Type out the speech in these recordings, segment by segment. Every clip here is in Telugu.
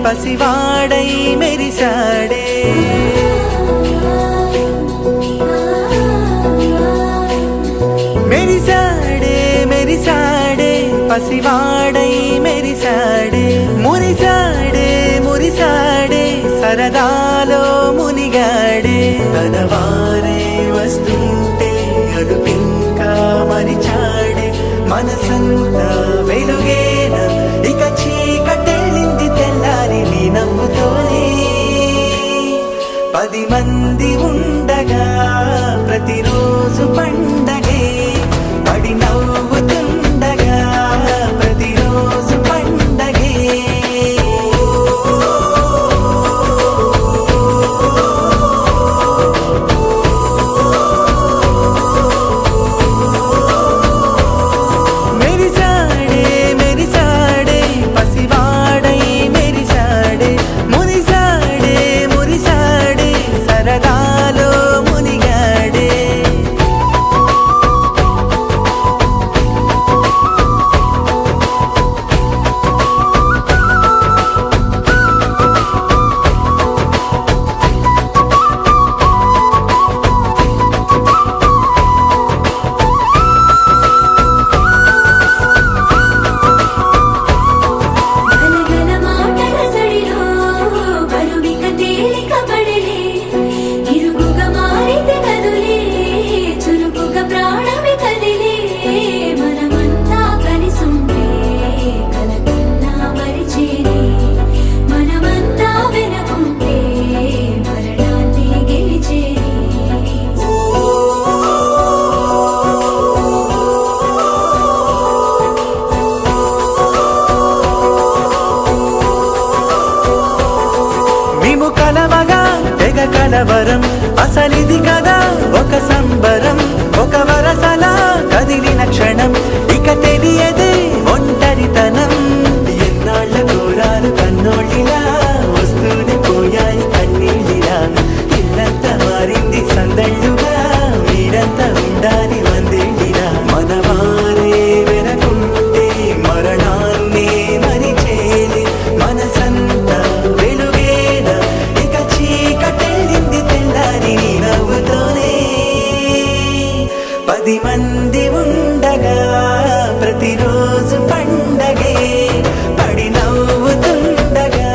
పసివాడై మెరిసాడే మెరిసాడే మెరిసాడే పసివాడై మెరిసాడే మురిసాడే మురిసాడే సరదాలో మునిగాడే తన వారే వస్తుంటే అడుపింకా మరిచాడే మనసంతా వెలుగేన ఇక చీకటెళ్ళింది తెల్లారి నీ నవ్వుతోనే 10 మంది ఉండగా ప్రతిరోజు పండగే పడి నవ్వుతుండగా ప్రతిరోజు పండగే మెరిసాడే మెరిసాడే పసివాడై మెరిసాడే మురిసాడే మురిసాడే సరదాలో మునిగాడే గలగల మాటల సడిలో బరువిక తేలిక పడలే ఇరుగుగా మారితే కదులే చురుకుగా ప్రాణమి కదిలే మనమంతా కలిసుంటే కలకన్నా మరిచేనే మనమంతా వెనకుంటే మరణాన్ని గెలిచేనే మేము కలవగా తెగ కలవరం అసలిది కదా ఒక సంబరం ఒక వరసలా కదిలిన క్షణం ఇక తెలియదే ఒంటరితనం ఎన్నాళ్ళ కోరాలు కన్నోళ్ళిలా వస్తూనే పోయాయి కన్నీళ్ళిలా ఇల్లంతా మారింది సందళ్ళుగా మీరంతా ఉండాలి వందేళ్ళిలా మనవారే వెనకుంటే మరణాన్నే మరిచేలి మనసంతా వెలుగేన ఇక చీకటెళ్ళింది తెల్లారి నీ నవ్వుతోనే 10 మంది ఉండగా ప్రతిరోజు పండగే పడి నవ్వుతుండగా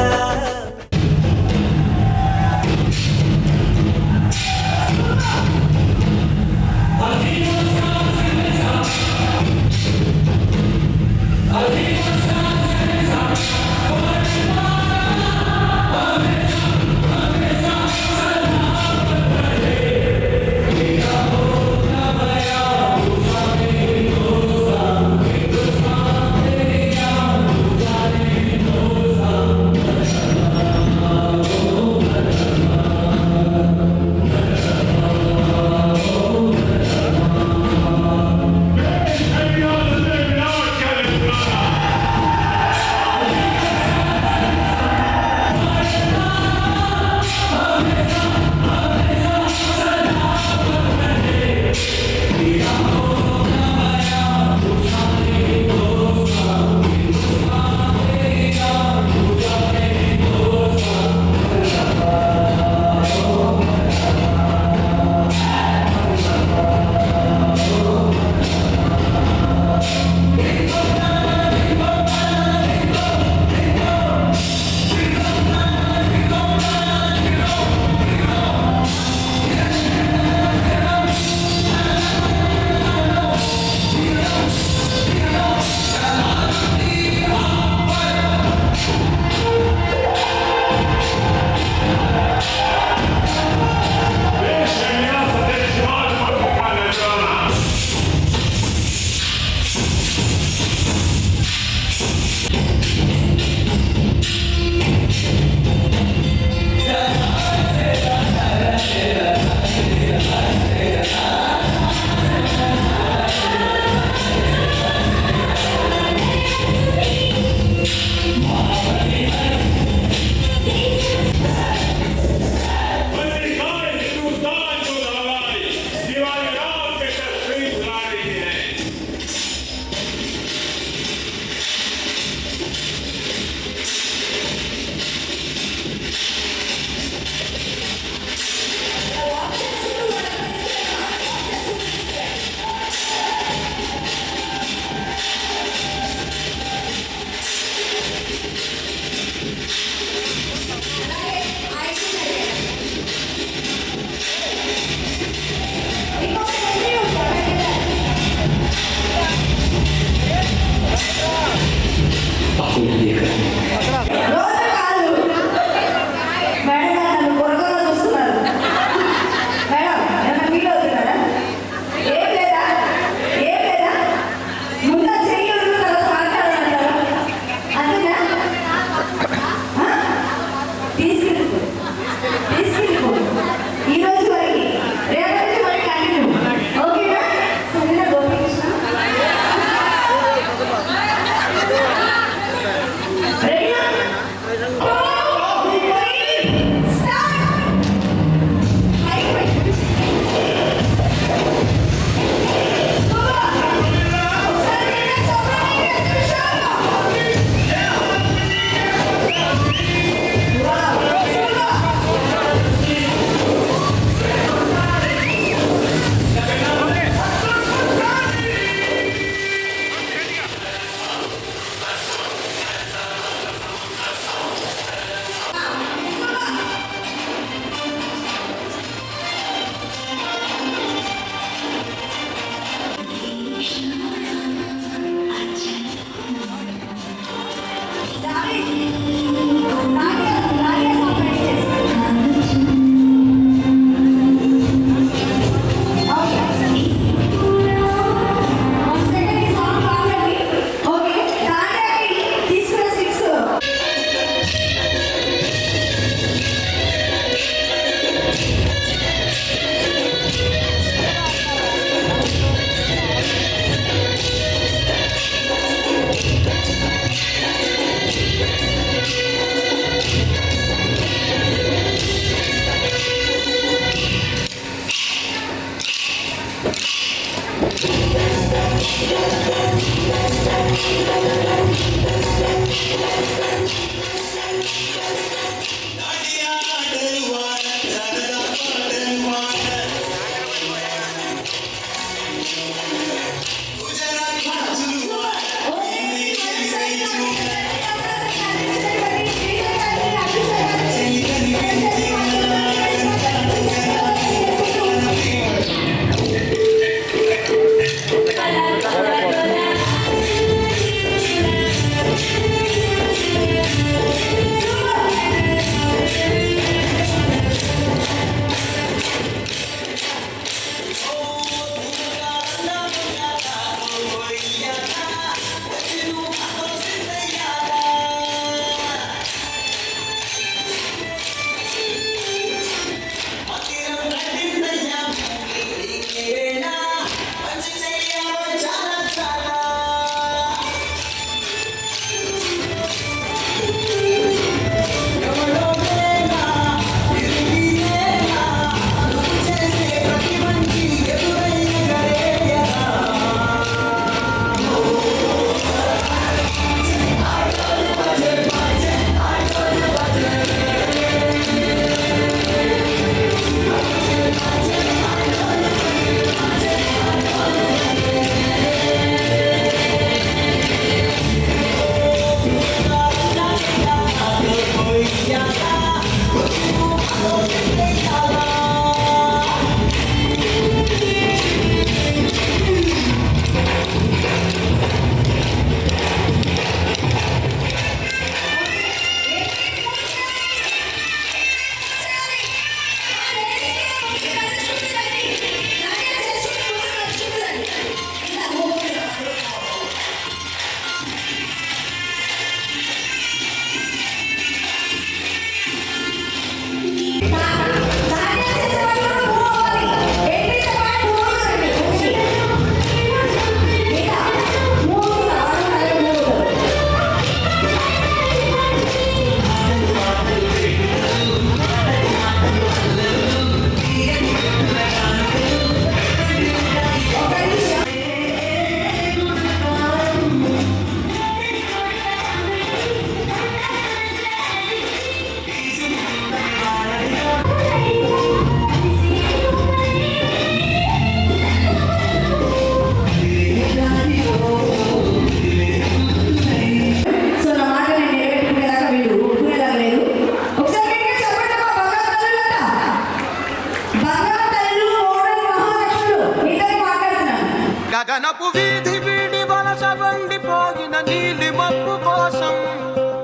గగనపు వీధి వీడి వలస వండిపోయిన నీలి మబ్బు కోసం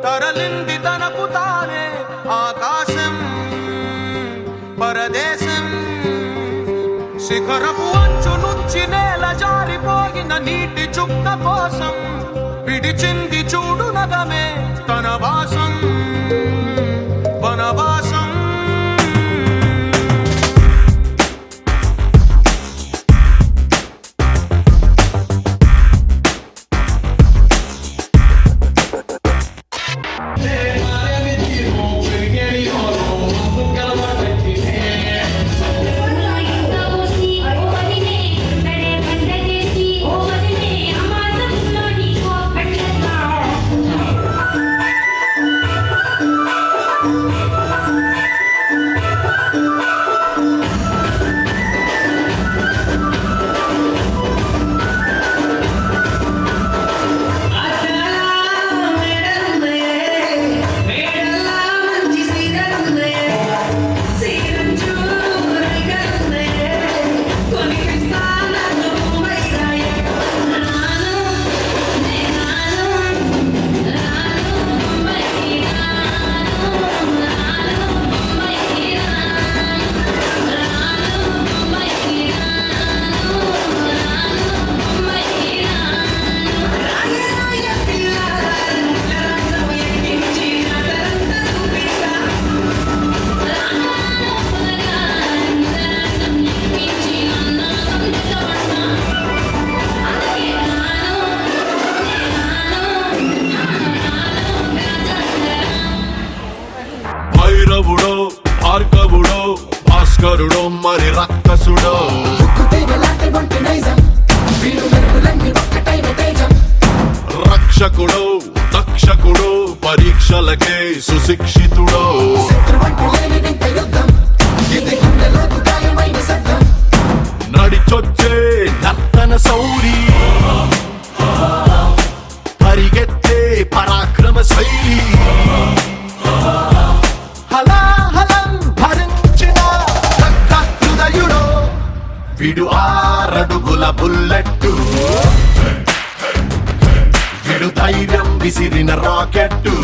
తరలింది తనకు తానే ఆకాశం పరదేశం శిఖరపు అంచు నుంచి నేల జారిపోయిన నీటి చుక్క కోసం విడిచింది చూడు నగమే తన వాసం వనవాసం భైరవుడో భార్గవుడో భాస్కరుడో మరి రక్కసుడో లాంటి వంటి నైజం వీడు మెరుపులన్నీ బుల్లెట్టు విడు ధైర్యం విసిరిన రాకెట్టు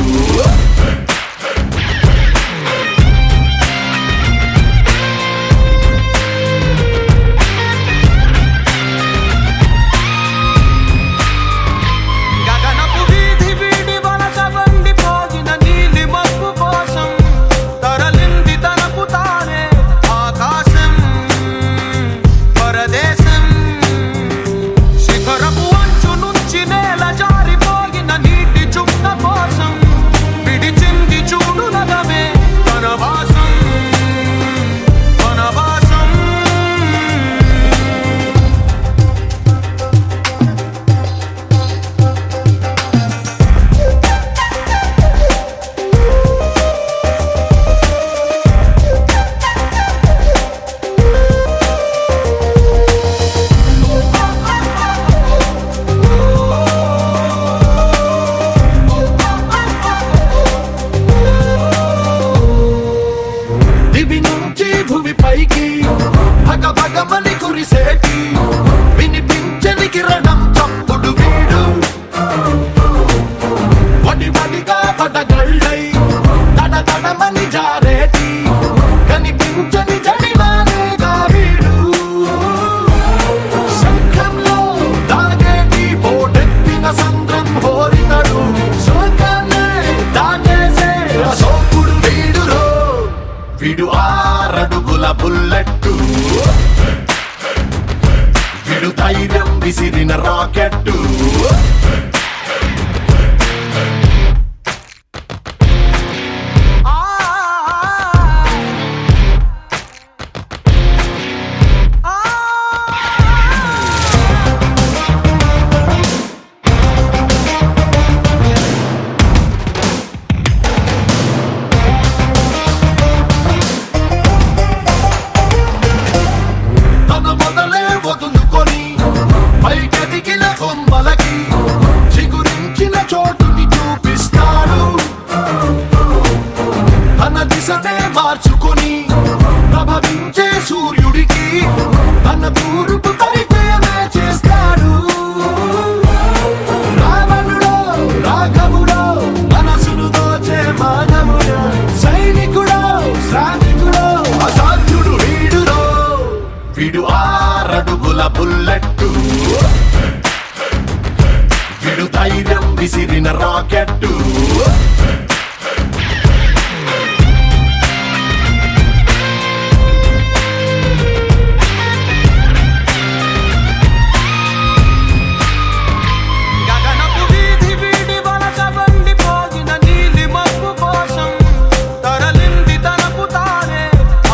గగనపు వీధి వీడి వలస వండిపోగిన నీలి మబ్బు కోసం తరలింది తనకు తానే ఆకాశం పరదేశం శిఖరపు అంచు నుంచి నేల జారిపోగిన నీటి చుక్క కోసం విడిచింది చూడు నగమే వనవాసం వనవాసం దివి నుంచి భూమి పైకి భగ భగమని కురిసేటి వినిపించని కిరణం చప్పుడు వీడు వడి వడిగా పడగళ్ళై తడ తడమని జారేటి కనిపించని జడివానేగా వీడు శంఖంలో దాగేటి పోటెత్తిన సంద్రం హోరితడు శోకాన్నే దాటేసే అశోకుడు వీడురో విడు 6 అడుగుల బుల్లెట్టు విడు ధైర్యం విసిరిన రాకెట్టు ఆ ఆ తన మొదలే వదులుకొని పైకెదిగిన కొమ్మలకి చిగురించిన చోటుని చూపిస్తాడు తన దిశనే మార్చుకొని ప్రభవించే సూర్యుడికి తన తూర్పు పరిచయమే చేస్తాడు రావణుడో రాఘవుడో మనసును దోచే మానవుడో సైనికుడో శ్రామికుడో అసాధ్యుడు వీడురో విడు 6 అడుగుల బుల్లెట్టు విడు ధైర్యం విసిరిన రాకెట్టు గగనపు వీధి వీడి వలస వండిపోగిన నీలి మబ్బు కోసం తరలింది తనకు తానే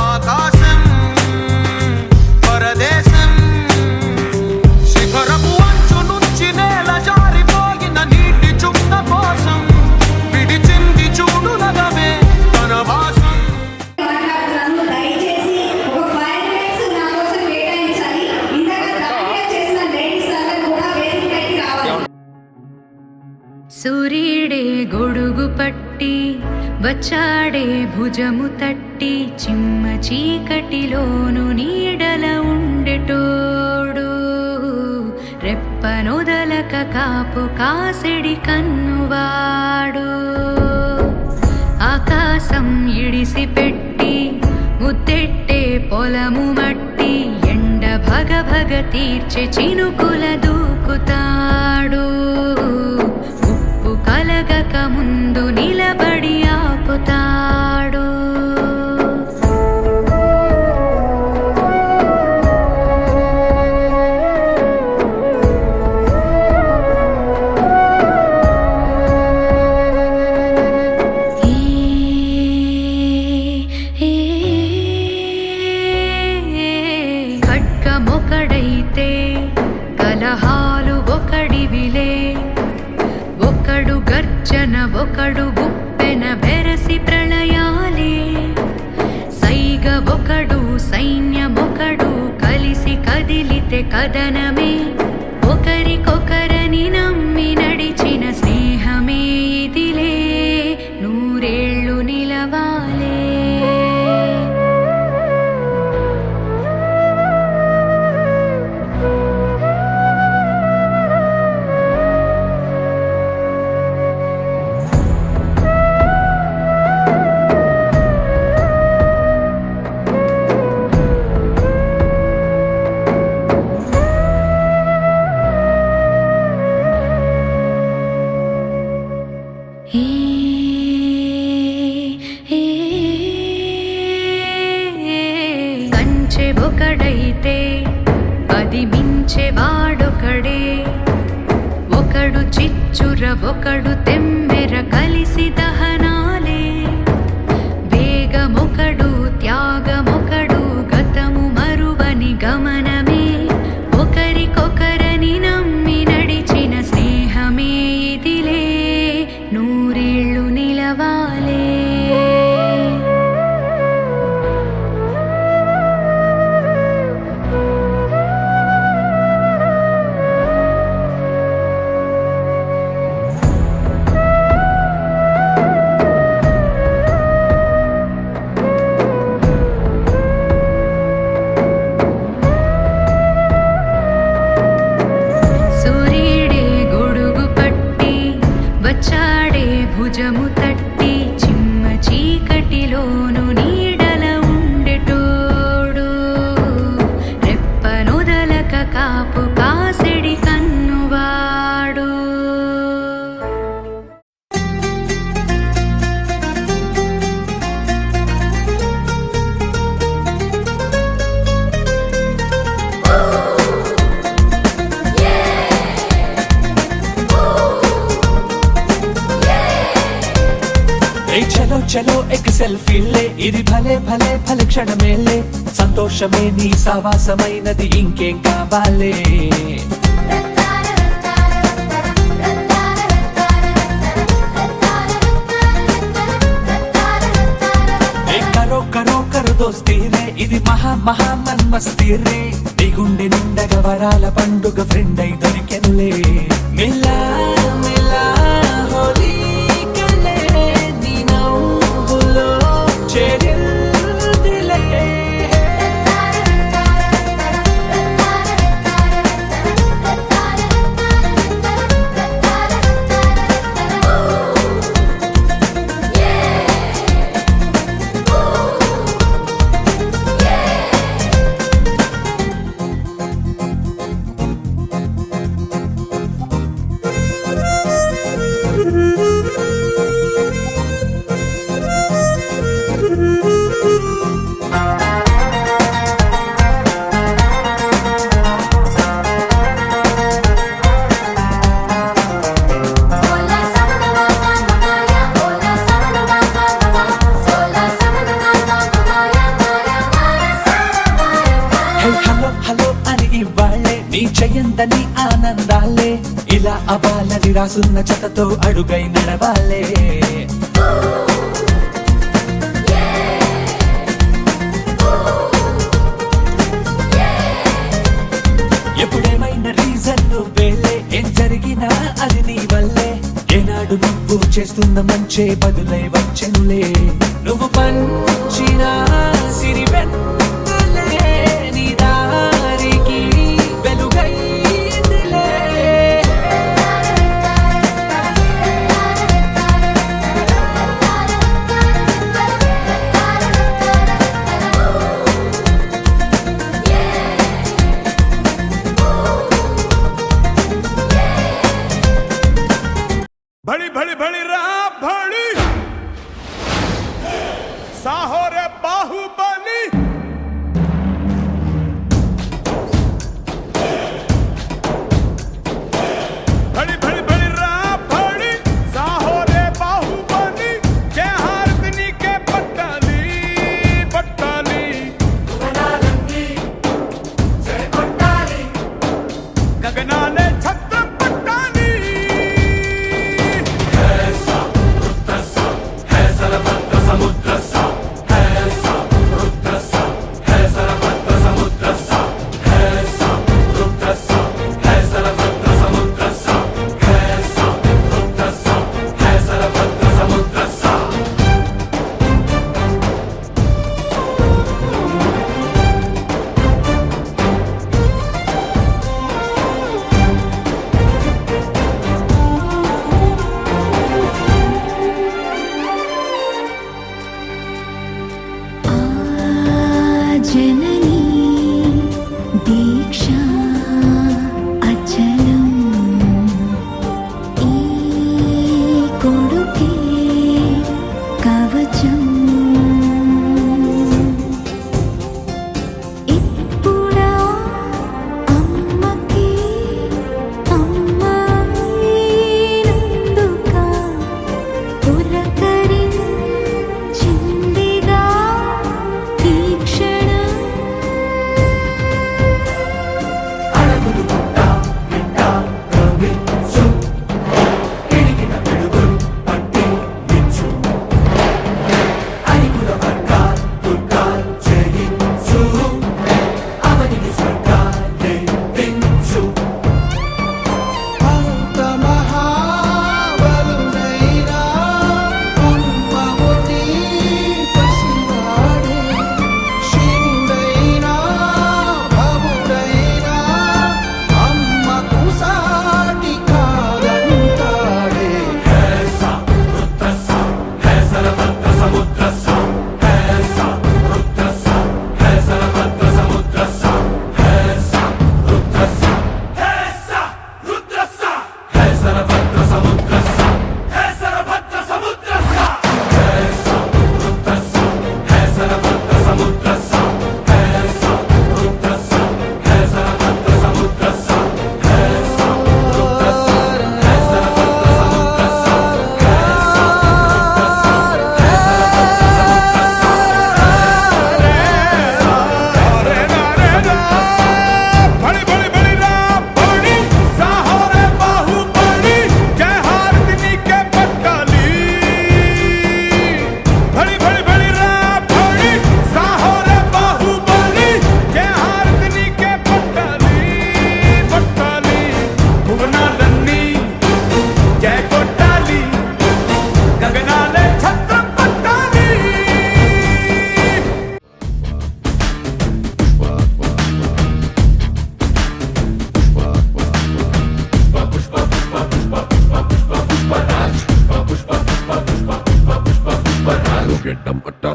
ఆకాశం పరదేశం శిఖరపు అంచు నుంచి నేల జారిపోగిన నీటి చుక్క కోసం విడిచింది చూడు నగమే వనవాసం మాట్లాడుతున్నాను. దయచేసి ఒక 5 minutes నా కోసం కేటాయించాలి. ఇందాక దాడిగా చేసిన లేడీస్ అందరూ కూడా వేదికపైకి రావాలి. సూర్యుడే గొడుగు పట్టి వచ్చాడే భుజము తట్టి చిమ్మ చీకటిలోను నీడల ఉండెటోడు రెప్పనొదలక కాపు కాసెడి కన్నువాడు ఆకాశం ఇడిసి పెట్టి ముద్దెట్టే పొలము మట్టి ఎండ భగ భగ తీర్చే చినుకుల దూకుతాడు ఉప్పు కలగక ముందు నిలబడి ఆపుతాడు ఖడ్గమొకడైతే కలహాలు ఒకడివిలే ఒకడు గర్జన ఒకడు గుప్పెన బెరసి ప్రళయాలే సైగ ఒకడు సైన్యమొకడు కలిసి కదిలితే కదనమే ఒకరికొకరని నమ్మి నడిచిన స్నేహమే ఇదిలే నూరేళ్ళు నిలవాలే శూర ఒకడు తెమ్మెర కలిసి దహనాలే వేగమొకడు త్యాగమొకడు గతము మరువని గమనమే ఒకరికొకరని నమ్మి నడిచిన స్నేహమే ఇదిలే నూరేళ్ళు నిలవాలే. సూర్యుడే గొడుగు పట్టి వచ్చాడే భుజము తట్టి చిమ్మ చీకటిలోను నీడల ఉండెటోడు రెప్పనొదలక కాపు కాసెడి కన్నువాడు. ఏ చలో చలో ఎక్ సెల్ఫీలే ఇది భలే భలే భలే క్షణమేలే సంతోషమే నీ సావాసమైనది ఇంకేం కావాలే. ఏ కరో కరో కరో దోస్తీ రే ఇది మహా మహా మన్మస్తీ రే నీ గుండె నిండగ వరాల పండుగ ఫ్రెండ్ అయి దొరికెనులే. మిలా మిలా హోలీ కలే నీ నవ్వులో చేరిందిలే. హే హలో హలో అని ఇవ్వాలే నీ చెయ్యందని ఆనందాలే ఇలా అవ్వాలని రాసున్న చెతతో అడుగై నడవాలే. ఎప్పుడేమైనా రీజన్ నువ్వేలే ఏం జరిగినా అది నీ వల్లే ఏనాడు నువ్వు చేస్తున్న మంచే బదులై వచ్చెనులే. నువ్వు పంచిన సిరి వెన్నెలే నీ దారికి వెలుగైందిలే. भड़ी भड़ी भड़ी रहा भड़ी साहो रे बाहुबली भड़ी भड़ी भड़ी रहा भड़ी साहो रे बाहुबली जय हारदिनी के पट्टाली पट्टाली गगना ने छत्र पट्टाली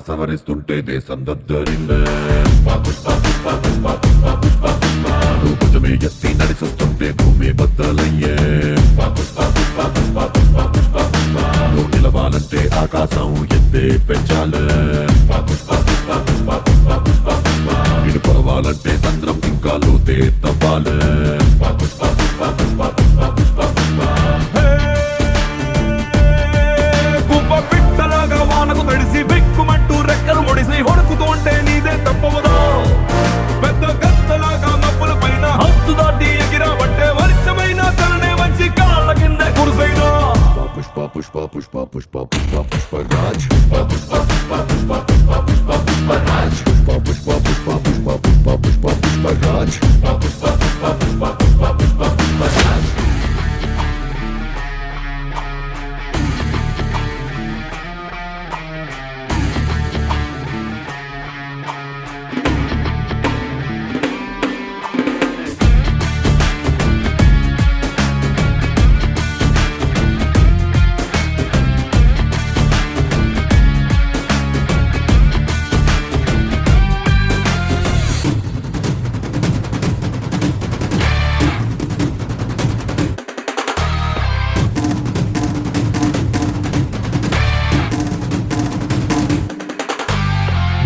సవరిస్తుంటే దేశం దద్దరిందే భుజమే ఎత్తి నడిచొస్తుంటే భూమి బద్దలయ్యే నువ్వు నిలవాలంటే ఆకాశం ఎత్తే పెంచాలే విడిపోవాలంటే చంద్రం ఇంకా లోతే తవ్వాలే గుబ్బ పిట్టలాగా వానకు తడిసి బిక్కుమంటూ రెక్కలు ముడిసి వణుకుతుంటే నీదే తప్పవదా పెద్ద గద్దలాగా మబ్బుల పైన హద్దు దాటి ఎగిరావంటే వర్షమైన తననే వచ్చి కాళ్ళ కింద కురుసైనా పుష్ప పుష్ప పుష్ప పుష్ప పుష్ప పుష్పరాజ్ పుష్ప పుష్ప పుష్ప పుష్ప పుష్ప పుష్ప పుష్పరాజ్ పుష్ప పుష్ప పుష్ప పుష్ప పుష్ప పుష్ప పుష్పరాజ్ పుష్ప పుష్ప పుష్ప పుష్ప పుష్ప పుష్ప పుష్పరాజ్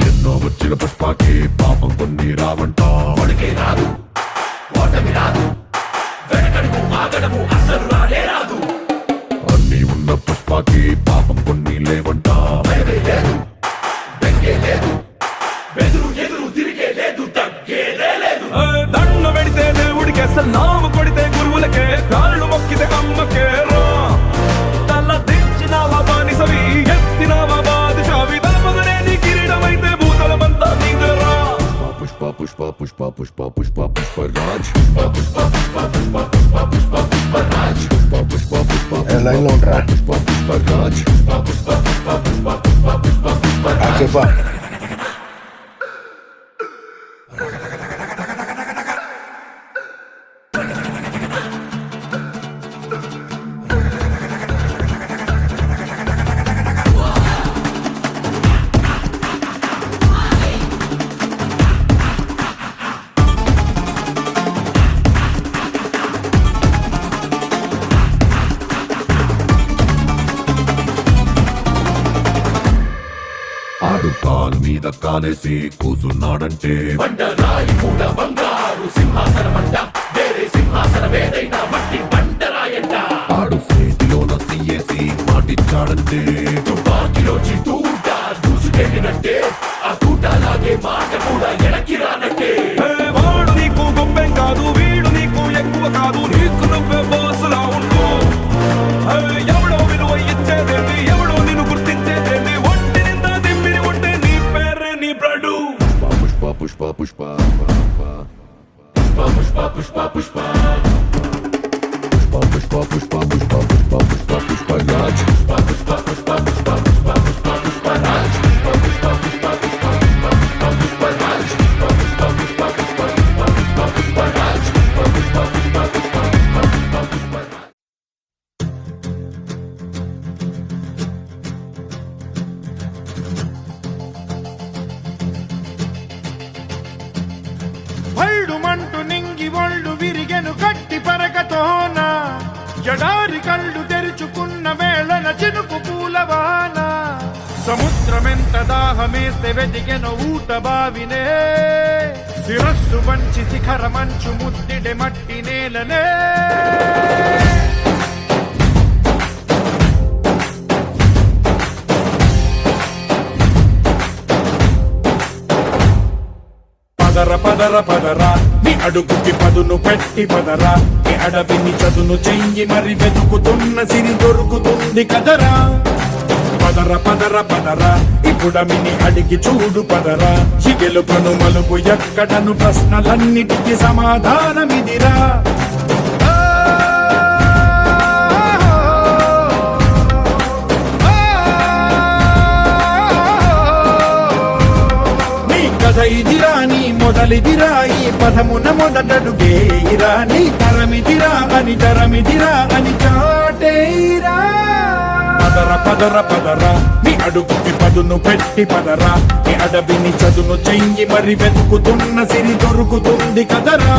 ఎన్నో వచ్చిన పుష్పకి పాపం కొన్ని రావంట వాడికే రాదు ఓటమి రాదు వెనకడుగు ఆగడము అసలు రాలే రాదు అన్ని ఉన్న పుష్పకి పాపం కొన్ని లేవంట భయమే లేదు బెంగే లేదు బెదురు ఎదురు తిరిగే లేదు తగ్గేదే లేదు దండ పెడితే దేవుడికి అసలు నాము కొడితే గురువులకే కాళ్ళు మొక్కితే అమ్మకే రా తల దించినావా బానిసవి ఎత్తినావా బాదిషావి తలపగనే నీ కిరీటమైతే భూతలమంతా నీదరా పుష్ప పుష్ప పుష్ప పుష్ప పుష్ప పుష్పరాజ్ పుష్ప పుష్ప పుష్ప పుష్ప పుష్ప పుష్ప పుష్పరాజ్ పుష్ప పుష్ప పుష్ప లైన్ లో ఉంటారా పుష్ప పుష్పరాజ్ పుష్ప పుష్ప పుష్ప పుష్ప పుష్ప పుష్ప పుష్పరాజ్ చెప్పా ఆడు కాలు మీద కాలేసి కూసున్నాడంటే బండరాయి మూడ బంగారు సింహాసనమంట వేరే సింహాసనమేదైనా మట్టి బండరాయంట ఆడు చేతిలోన సీయేసి మాటిచ్చాడంటే తుపాకిలోచి తూట దూసుకెళ్ళినట్టే ఆ తూటలాగే మాట కూడా ఎనక్కి రానట్టే వాడు నీకు గొప్పేం కాదు వీడు నీకు ఎక్కువ కాదు నీకు నువ్వే బాసులా ఉండు ఎవడో విలువ ఇచ్చేదేంది ఎవడో నిన్ను గుర్తించేదేంది ఒంటి నిందా దిమ్మిరి ఉంటే నీ పేరే నీ బ్రడు పుష్ప పుష్ప పుష్ప పుష్ప పుష్ప పుష్ప పుష్ప పుష్ప పుష్ప పుష్ప పుష్ప పుష్ప పుష్ప పుష్పరాజ్ పుష్ప పుష్ప పుష్ప పుష్ప పుష్ప పుష్ప పుష్పరాజ్ పుష్ప పుష్ప పుష్ప పుష్ప పుష్ప పుష్ప పుష్పరాజ్ పుష్ప పుష్ప పుష్ప పుష్ప పుష్ప పుష్ప పుష్పరాజ్ పుష్ప పుష్ప పుష్ప పుష్ప పుష్ప పుష్ప పుష్పరాజ్ భళ్ళుమంటూ నింగి ఒళ్ళు విరిగెను గట్టి పరకతోన జడారి కళ్ళు తెరుచుకున్న వేళన చినుకు పూలవాన సముద్రమెంత దాహమేస్తే వెతికెను ఊట బావినే శిరస్సు వంచి శిఖర మంచు ముద్దిడె మట్టి నేలనే పదర పదర పదరా నీ అడుగుకి పదును పెట్టి పదరా నీ అడవిని చదును చెయ్యి మరి వెతుకుతున్న సిరి దొరుకుతుంది కదరా పదర పదర పదరా ఇప్పుడమిని అడిగి చూడు పదరా ఈ గెలుపను మలుపు ఎక్కడను ప్రశ్నలన్నిటికీ సమాధానమిదిరా కథ ఇదిరా నీ మొదలిదిరా ఈ పదమున మొదటడుగేయిరా నీ తరమిదిరా అని చాటేయిరా పదర పద పదర పదరా నీ అడుగుకి పదును పెట్టి పదరా నీ అడవిని చదును చెయ్యి మరి వెతుకుతున్న సిరి దొరుకుతుంది కదరా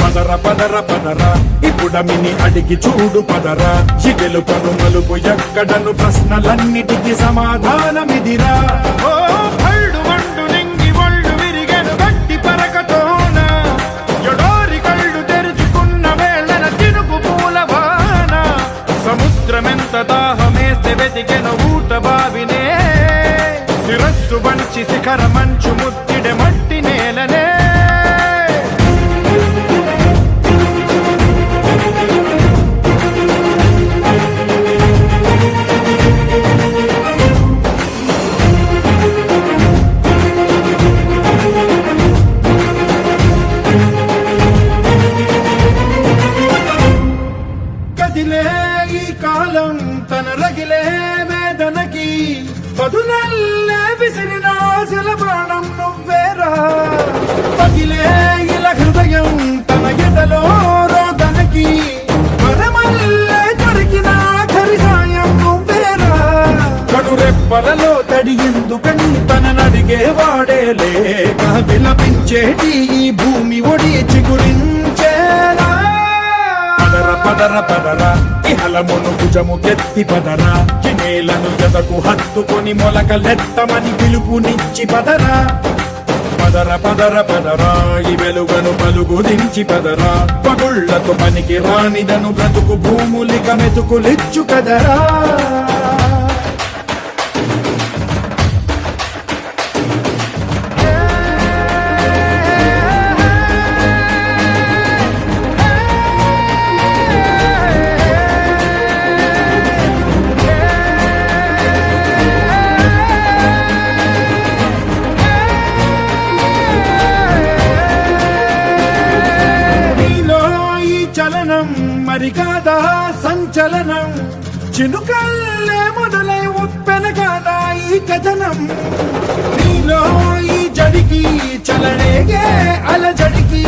పదర పదర పదరా ఇప్పుడమిని అడిగి చూడు పదరా ఈ గెలుపను మలుపు ఎక్కడను ప్రశ్నలన్నిటికీ సమాధానమిదిరా ఓ భళ్ళు మండు నింగి ఒళ్ళు విరిగెను గట్టి పరకతోన ఎడారి కళ్ళు తెరుచుకున్న వేళన తినుకు పూలవాన సముద్రమెంత దాహమేస్తే వెతికెను ఊట బావినే శిరస్సు వంచి శిఖర మంచు ముత్తిడె మట్టి నేలనే కదిలే ఈ కాలం తన రగిలే వేదనకి పదునల్లే విసిరిన ఆశల బాణం నువ్వేరా పగిలే ఇలా హృదయం తన ఎదలో రోదనకి వరమల్లే దొరికిన ఆఖరి సాయం నువ్వేరా కడురెప్పలలో తడి ఎందుకని తననడిగే వాడే లేక విలపించేటి ఈ భూమి ఒడి చిగురించేరా పదర పదర పదరా ఇహలమును భుజము కెత్తి పదరా ఈ నేలను ఎదకు హత్తుకొని మొలకలెత్తమని పిలుపునిచ్చి పదరా పదర పదర పదరా ఈ వెలుగను పలుగు దించి పదరా పగుళ్లతో పనికి రానిదను బ్రతుకు భూములిక మెతుకులిచ్చు కదరా మరి కాదా సంచలనం చినుకల్లే మొదలై ఉప్పెన కాదా ఈ కథనం నీలో ఈ జడికి చలనేగే అలజడికి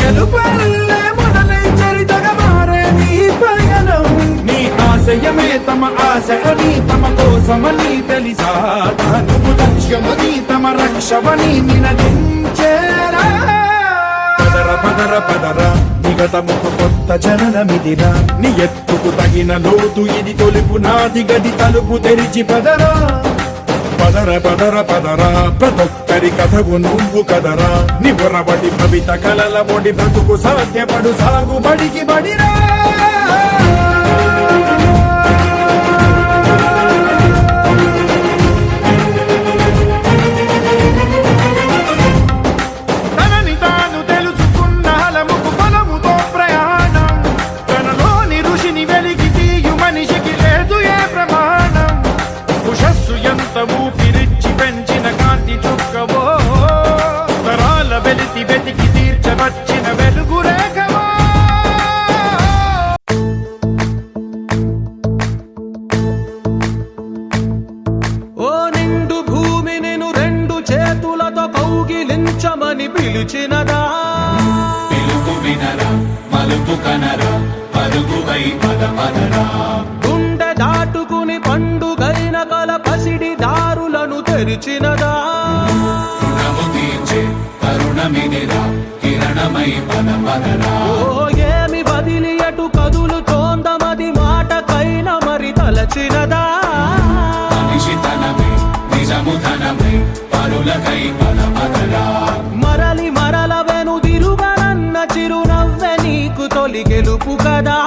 గెలుపల్లే మొదలై చరితగా మారే నీ పయనం నీ ఆశయమే తమ ఆశ అని తమ కోసమని తెలిసా నువ్వు లక్ష్యమని తమ రక్షమని నినదించేరా పదర పదర పదర నిగతముకు కొత్త జననమిదిరా నీ ఎత్తుకు తగిన లోతు ఇది తొలుపు నాది గది తలుపు తెరిచి పదరా పదర పదర పదరా ప్రతొక్కరి కథవు నువ్వు కదరా నీ బొరబడి భవిత కలల ఒడి బ్రతుకు సాధ్యపడు సాగుబడికి బడిరా ఊపిరిచ్చి పెంచిన కాంతి చుక్కవో తరాల వెలితి వెతికి తీర్చవచ్చిన వెలుగు రేఖవో ఓ నిండు భూమి నేను రెండు చేతులతో కౌగిలించమని పిలిచినదా పిలుపు వినరా మలుపు కనరా పరుగువై పద పదరా గుండె దాటుకుని పండుగైన కల పసిడి దారులను తెరిచినదా రుణము తీర్చే కరుణమిదిరా కిరణమై పద పదరా ఓ ఏమి వదిలి అటు కదులు తోందమది మాటకైన మరి తలచినదా మనిషి తనమే నిజము ధనమే పరులకై పద పదరా మరలి మరల వెనుదిరుగనన్న చిరునవ్వె నీకు తొలి గెలుపు కదా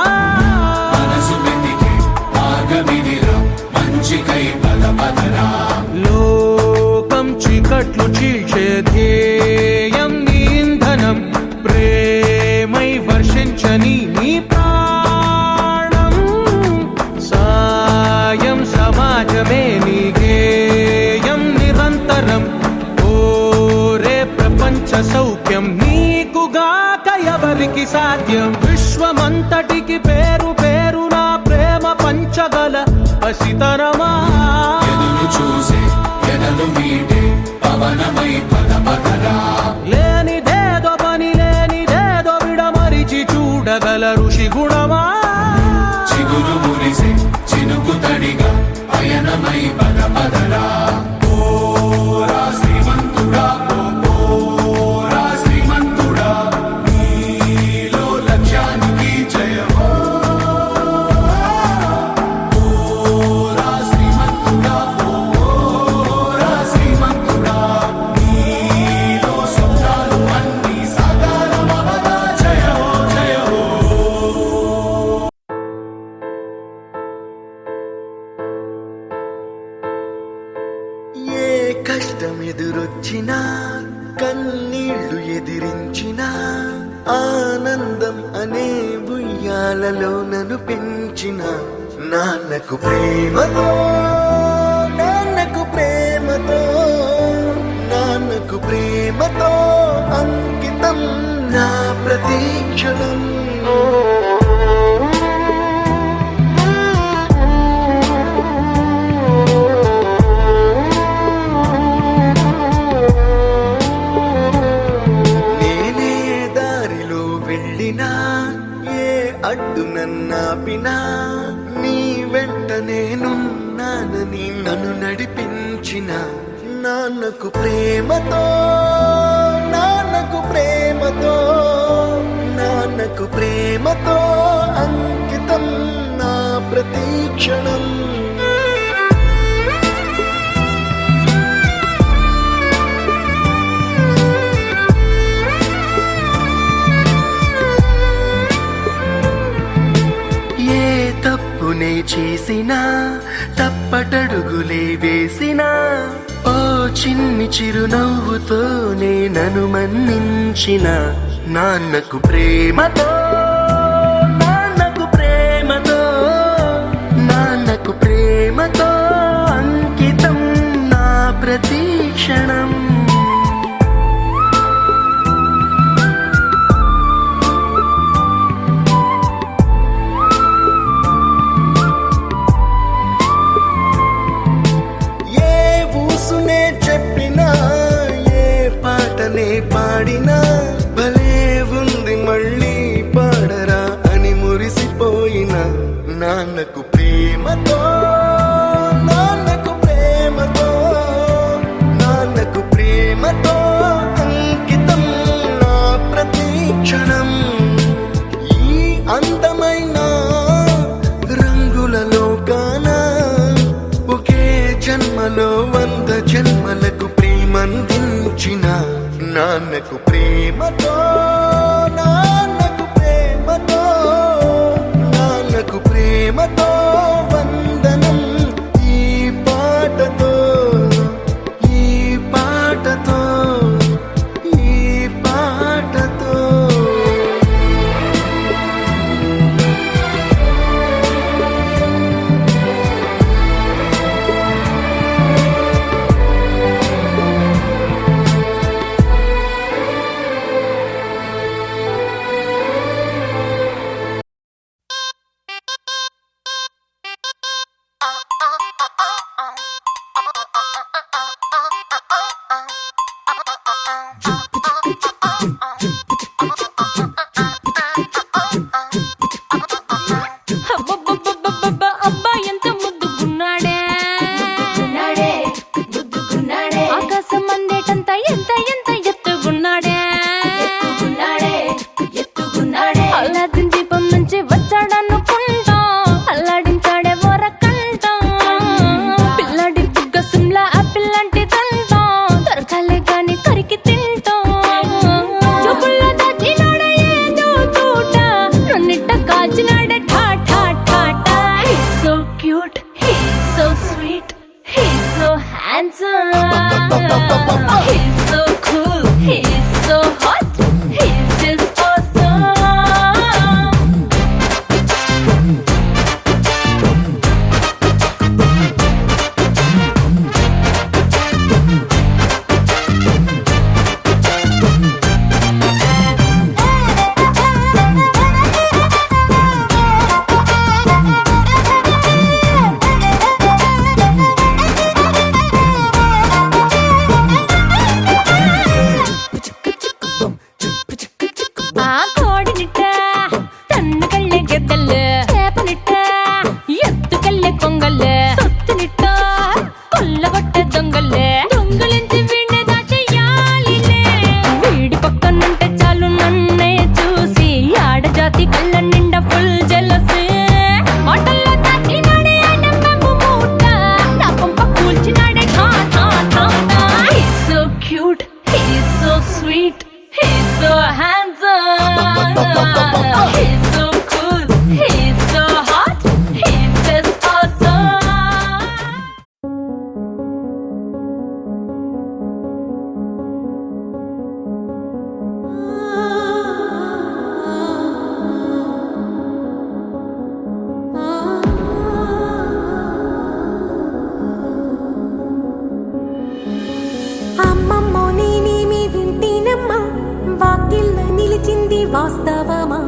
మనసు వెతికే మార్గమిదిరా మంచికై పద పదరా లోకం చీకట్లు చీల్చే ధ్యేయం నీ ఇంధనం ప్రేమై వర్షించని నీ ప్రాణం సాయం సమాజమే నీ గేయం నిరంతరం ఓరే ప్రపంచ సౌఖ్యం నీకుగాక ఎవరికి సాధ్యం విశ్వమంతటికి పేరు పేరు నా ప్రేమ పంచగల పసితరమా ఎదురు చూసే ఎదలు మీటే పవనమై పద పదరా లేనిదేదో పని లేనిదేదో విడమరిచి చూడగల ఋషి గుణమా చిగురు మురిసే చినుకు తడిగా పయనమై పద పదరా ఓరా శ్రీమంతుడా ఓరా శ్రీమంతుడా నీలో లక్ష్యానికి జయమో ఓరా శ్రీమంతుడా ఓరా శ్రీమంతుడా నీలో స్వప్నాలు అన్నీ సాకారమవగా జయమో జయమో ఏ కష్టం ఎదురొచ్చినా కన్నీళ్లు ఎదిరించినా ఆనందం అనే ఉయ్యాలలో నన్ను పెంచిన నాన్నకు ప్రేమతో నాన్నకు ప్రేమతో నాన్నకు ప్రేమతో అంకితం నా ప్రతీక్షణం నేనే దారిలో వెళ్ళినా ఏ అడ్డు నన్నాపినా నీ వెంట నేనున్నానని నన్ను నడిపించిన నాన్నకు ప్రేమతో నాన్నకు ప్రేమతో నాన్నకు ప్రేమతో అంకితం నా ప్రతీక్షణం ఏ తప్పునే చేసినా తప్పటడుగులే వేసినా ఓ చిన్ని చిరునవ్వుతోనే నన్ను మన్నించిన నాన్నకు ప్రేమతో నాన్నకు ప్రేమతో నాన్నకు ప్రేమతో అంకితం నా ప్రతీక్షణం ఏ ఊసునే చెప్పినా ఏ పాటనే పాడినా భలే ఉంది మళ్ళీ పాడరా అని మురిసిపోయిన నాన్నకు ప్రేమతో నాన్నకు ప్రేమతో నాన్నకు ప్రేమతో అంకితం నా ప్రతీక్షణం ఈ అందమైన రంగుల లోకాన ఒకే జన్మలో 100 జన్మలకు ప్రేమందించిన నాన్నకు ప్రేమతో నాన్నకు ప్రేమతో నాన్నకు ప్రేమతో వందనం ఈ పాటతో ఈ పాటతో ఈ పాటతో అబ్బబ్బబ్బబ్బబ్బ, అబ్బా ఎంత ముద్దుగున్నాడే ఆకాశం అందేటంత ఎంత ఎంత ఎత్తుగున్నాడే అల్లాదిన్ దీపం నుంచి వచ్చాడనుకుంటా అల్లాడించాడే ఓరకంట పిల్లాడి బుగ్గ సిమ్లా ఆపిల్ లాంటి దంట దొరకాలే గాని కరికి తింటా చూపుల్లో దాచినాడే ఏదో తూట నన్నిట్ట కాచినాడే ఠా ఠా ఠా ఠా He's so cute, he's so sweet, he's so handsome, he's so cool, he's so hot, he's just awesome. ఆ కోడినిట్ట తన్ను కళ్ళే గెద్దలు చేపనిట్ట ఎత్తు కళ్ళే వాస్తవమా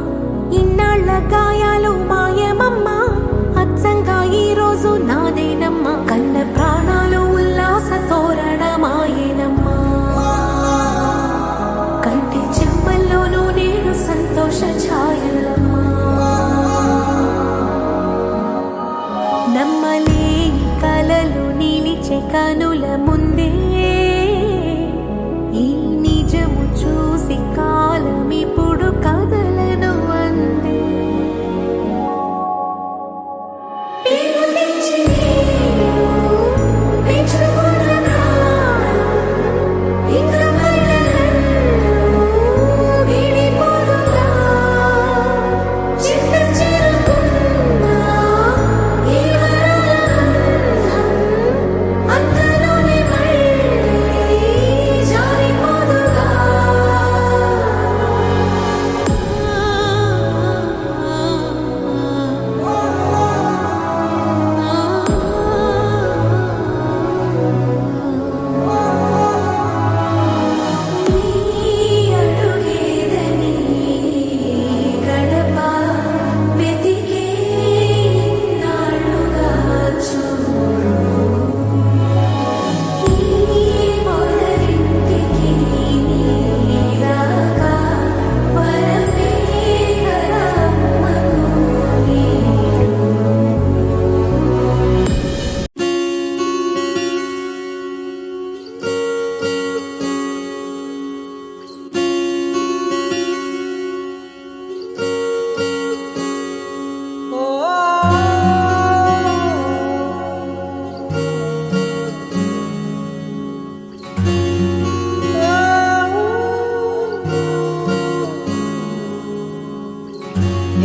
ఇన్నాళ్ళ గాయాలు మాయమమ్మా అచ్చంగా ఈ రోజు నాదేనమ్మా కన్న ప్రాణాలు ఉల్లాస తోరణమాయేనమ్మా కంటి చెమ్మల్లోనూ నేను సంతోష ఛాయలమ్మా నమ్మలేని కలలు నిలిచే కనుల ముందే ఈ నిజము చూసి కాలం ఇప్పుడు కదలను అందే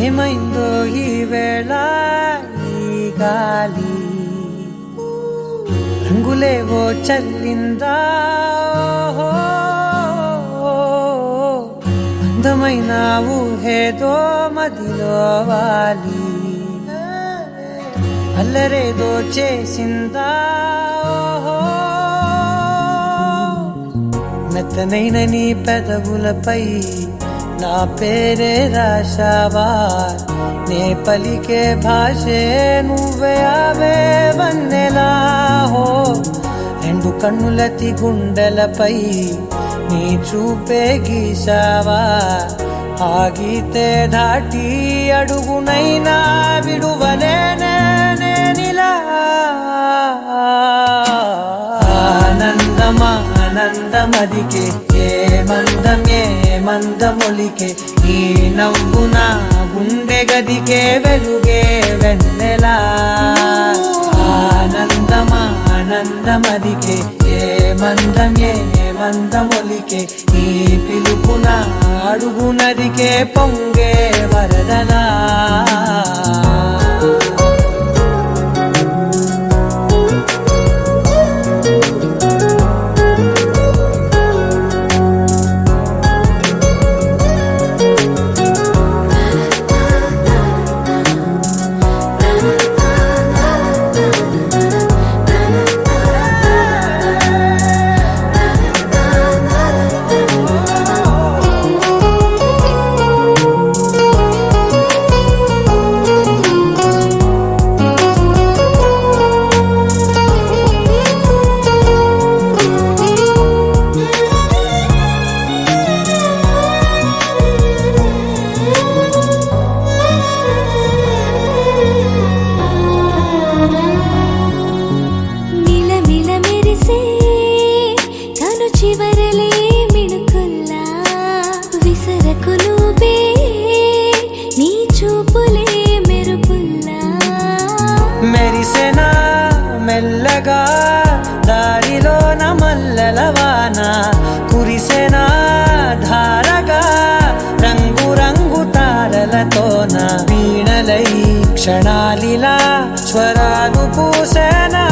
ఏమైందో ఈ వేళ ఈ గాలి రంగులేవో చల్లిందా అందమైన ఊహేదో మదిలో వాలి అల్లరేదో చేసిందా మెత్తనైన నీ పెదవులపై నా పేరే రాశావా నే పలికే భాషే నువ్వే అవే వన్నెలా హో రెండు కన్నులతి గుండెలపై నీ చూపే గీశావా ఆగితే దాటి అడుగునైనా విడువలేనే నేనిలా ఆనందమా ఆనందమదికే ఏ మందమొలికే ఈ నవ్వు నా గుండె గదికే వెలుగే వెన్నెలా ఆనందమా ఆనందమదికే ఏ మందమొలికే ఈ పిలుపున అడుగునదికే పొంగే వరదలా మెల్లగా దారిలో నమల్లలవాన కురిసెనా ధారగా రంగు రంగు తారలతోన వీణలై క్షణాలిలా స్వరాలు పూసెనా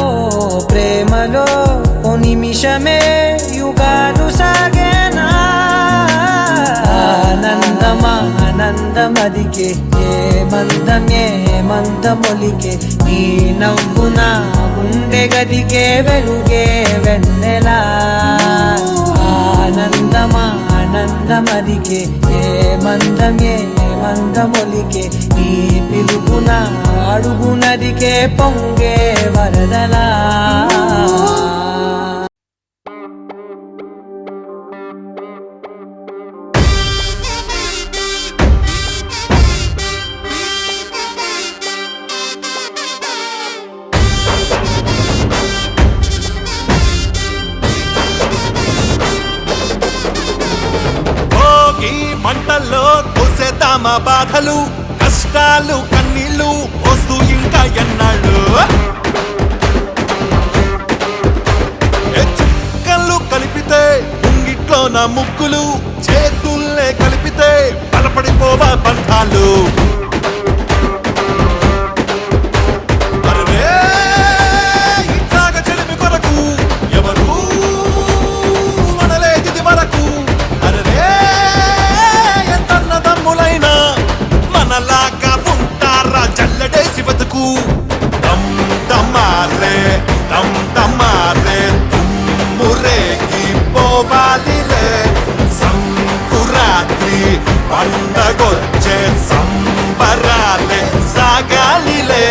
ఓ ప్రేమలో ఓ నిమిషమే యుగాలు సాగేనా ఆనందమా ఆనందమదికే ఏ మందమొలికే నీ నవ్వున గుండె గదికే వెలుగే వెన్నెలా ఆనందమా ఆనందమదికే ఏ మందమొలికే ఈ పిలుపున అడుగునదికే పొంగే వరదలా భోగి మంటల్లో తోసేద్దామా బాధలు కష్టాలు కన్నీళ్ళు వస్తూ ఇంకా ఎన్నాళ్ళు చుక్కలు కలిపితే ముంగిట్లో నా ముగ్గులు చేతుల్లే కలిపితే బలపడిపోవా బంధాలు అరే ఇట్లాగ చెలిమి కొరకు ఎవరు అనలేదిది వరకు అరే ఎంతన్నదమ్ములైనా మనలాగా ఉంటారా జల్లడేసి బతుకు దమ్ దమ్మారే తుమ్మురేకి పోవాలిలే సంకురాత్రి పండగొచ్చే సంబరాలే సాగాలిలే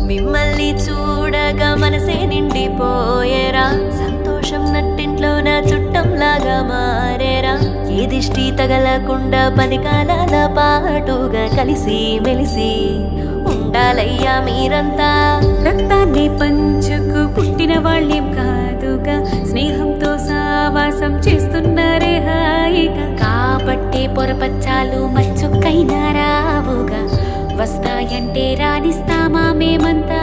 మిమ్మల్ని చూడగా మనసే నిండిపోయేరా సంతోషం నట్టింట్లో నా చుట్టంలాగా మారేరా ఏ దిష్టి తగలకుండా 10 కాలాల పాటుగా కలిసి మెలిసి ఉండాలయ్యా మీరంతా రక్తాన్ని పంచుకు పుట్టిన వాళ్ళేం కాదుగా స్నేహంతో సావాసం చేస్తున్నారే హాయిగా కాబట్టే పొరపచ్చాలు మచ్చుకైనా రావుగా వస్తాయంటే రాణిస్తామా మేమంతా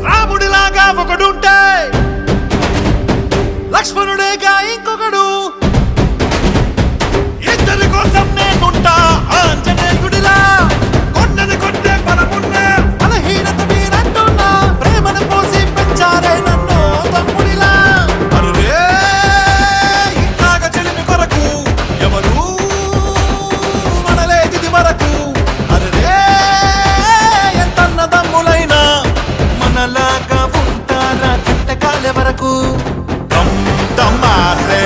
రాముడిలాగా ఒకడుంటే లక్ష్మణుడేగా ఇంకొకడు ఇద్దరి కోసం నేనుంటా ఆంజనేయుడిలా కొండని కొట్టే బలమున్న బలహీనత మీరంటున్నా ప్రేమను పోసి పెంచారే నన్ను తమ్ముడిలా అరే ఇట్లాగ చెలిమి కొరకు ఎవరు మనలేదిది వరకు అరే ఎంతన్నదమ్ములైనా మనలాగా ఉంటారా కిట్టకాలే వరకు dum దమ్మారే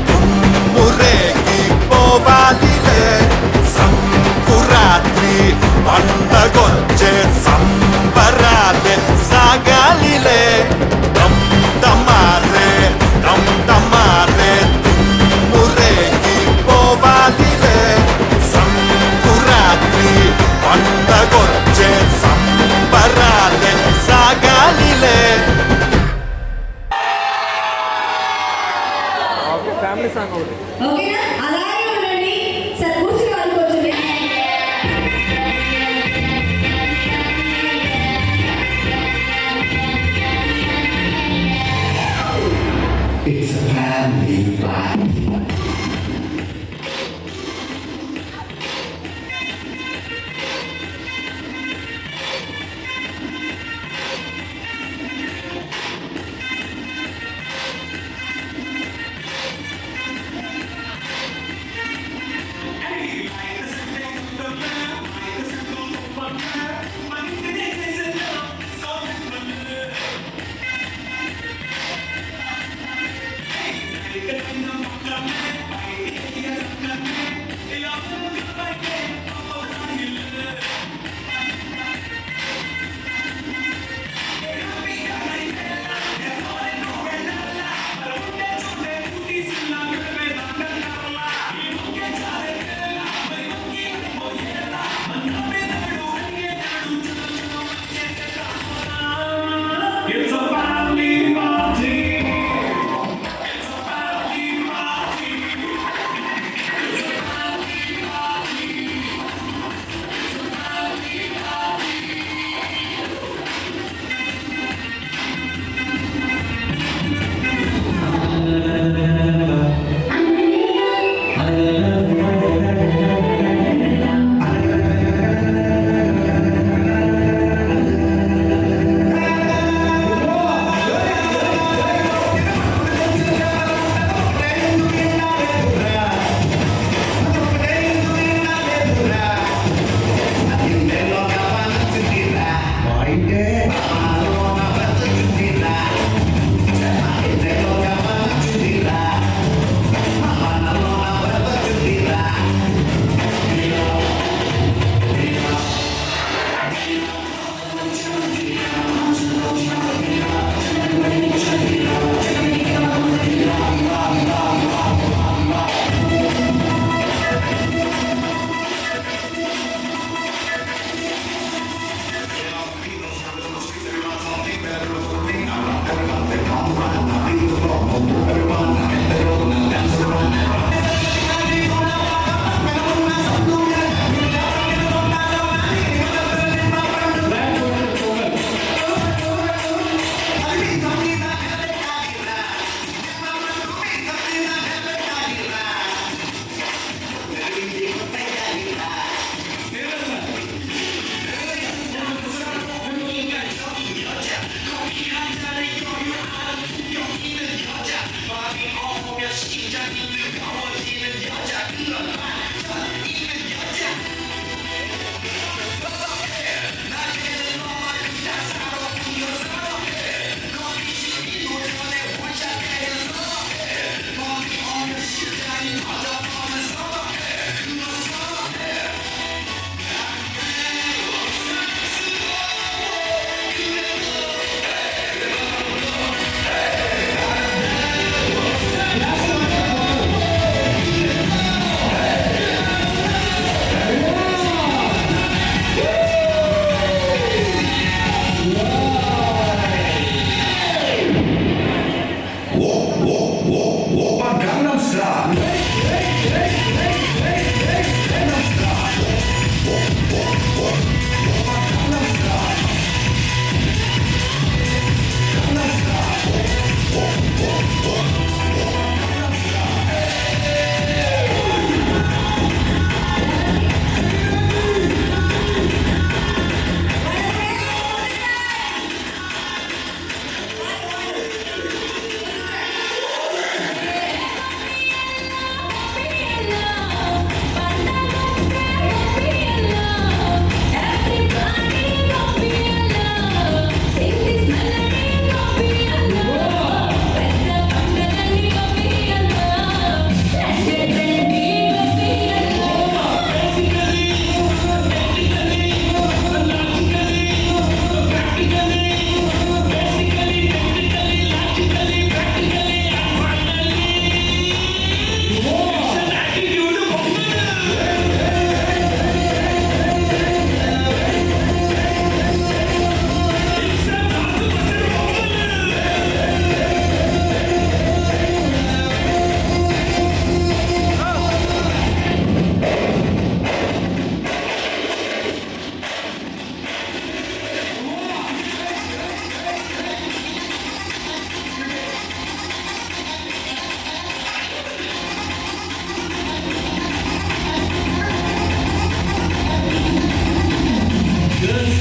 తుమ్మురేకి పోవాలిలే